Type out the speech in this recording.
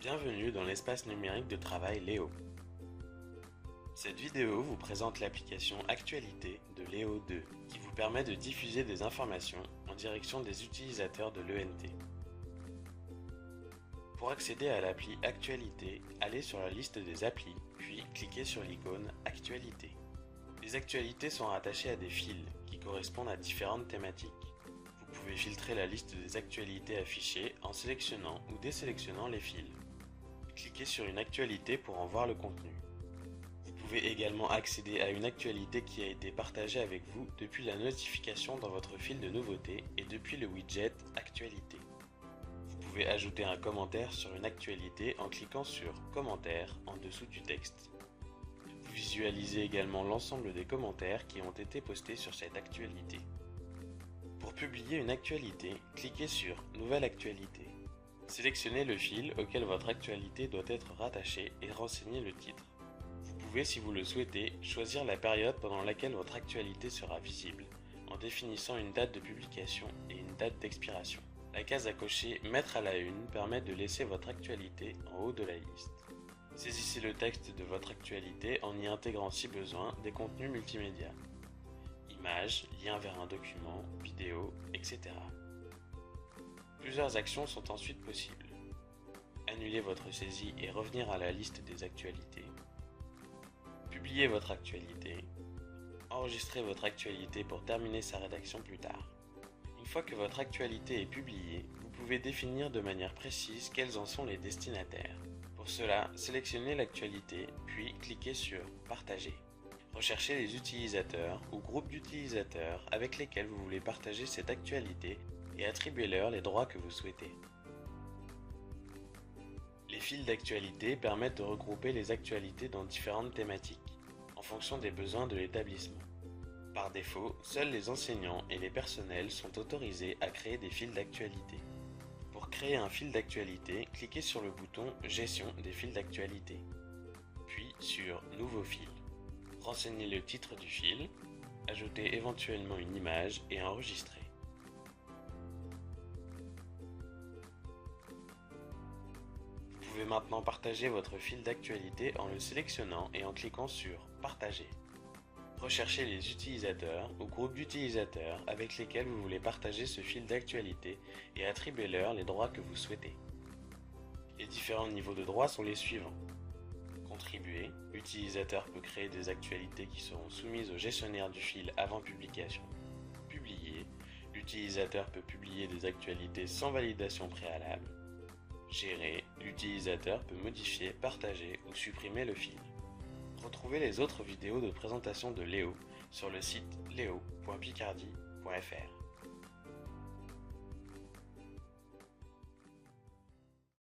Bienvenue dans l'espace numérique de travail Léo. Cette vidéo vous présente l'application Actualité de Léo 2 qui vous permet de diffuser des informations en direction des utilisateurs de l'ENT. Pour accéder à l'appli Actualité, allez sur la liste des applis, puis cliquez sur l'icône Actualité. Les actualités sont rattachées à des fils qui correspondent à différentes thématiques. Vous pouvez filtrer la liste des actualités affichées en sélectionnant ou désélectionnant les fils. Cliquez sur une actualité pour en voir le contenu. Vous pouvez également accéder à une actualité qui a été partagée avec vous depuis la notification dans votre fil de nouveautés et depuis le widget Actualité. Vous pouvez ajouter un commentaire sur une actualité en cliquant sur Commentaire en dessous du texte. Vous visualisez également l'ensemble des commentaires qui ont été postés sur cette actualité. Pour publier une actualité, cliquez sur Nouvelle actualité. Sélectionnez le fil auquel votre actualité doit être rattachée et renseignez le titre. Vous pouvez, si vous le souhaitez, choisir la période pendant laquelle votre actualité sera visible, en définissant une date de publication et une date d'expiration. La case à cocher « Mettre à la une » permet de laisser votre actualité en haut de la liste. Saisissez le texte de votre actualité en y intégrant si besoin des contenus multimédia. Images, liens vers un document, vidéos, etc. Plusieurs actions sont ensuite possibles. Annuler votre saisie et revenir à la liste des actualités. Publier votre actualité. Enregistrer votre actualité pour terminer sa rédaction plus tard. Une fois que votre actualité est publiée, vous pouvez définir de manière précise quels en sont les destinataires. Pour cela, sélectionnez l'actualité, puis cliquez sur « Partager ». Recherchez les utilisateurs ou groupes d'utilisateurs avec lesquels vous voulez partager cette actualité et attribuez-leur les droits que vous souhaitez. Les fils d'actualité permettent de regrouper les actualités dans différentes thématiques, en fonction des besoins de l'établissement. Par défaut, seuls les enseignants et les personnels sont autorisés à créer des fils d'actualité. Pour créer un fil d'actualité, cliquez sur le bouton « Gestion des fils d'actualité », puis sur « Nouveau fil ». Renseignez le titre du fil, ajoutez éventuellement une image et enregistrez. Vous pouvez maintenant partager votre fil d'actualité en le sélectionnant et en cliquant sur « Partager ». Recherchez les utilisateurs ou groupes d'utilisateurs avec lesquels vous voulez partager ce fil d'actualité et attribuez-leur les droits que vous souhaitez. Les différents niveaux de droits sont les suivants. Contribuer, l'utilisateur peut créer des actualités qui seront soumises au gestionnaire du fil avant publication. Publier, l'utilisateur peut publier des actualités sans validation préalable. Gérer, l'utilisateur peut modifier, partager ou supprimer le fil. Retrouvez les autres vidéos de présentation de Léo sur le site leo.picardie.fr.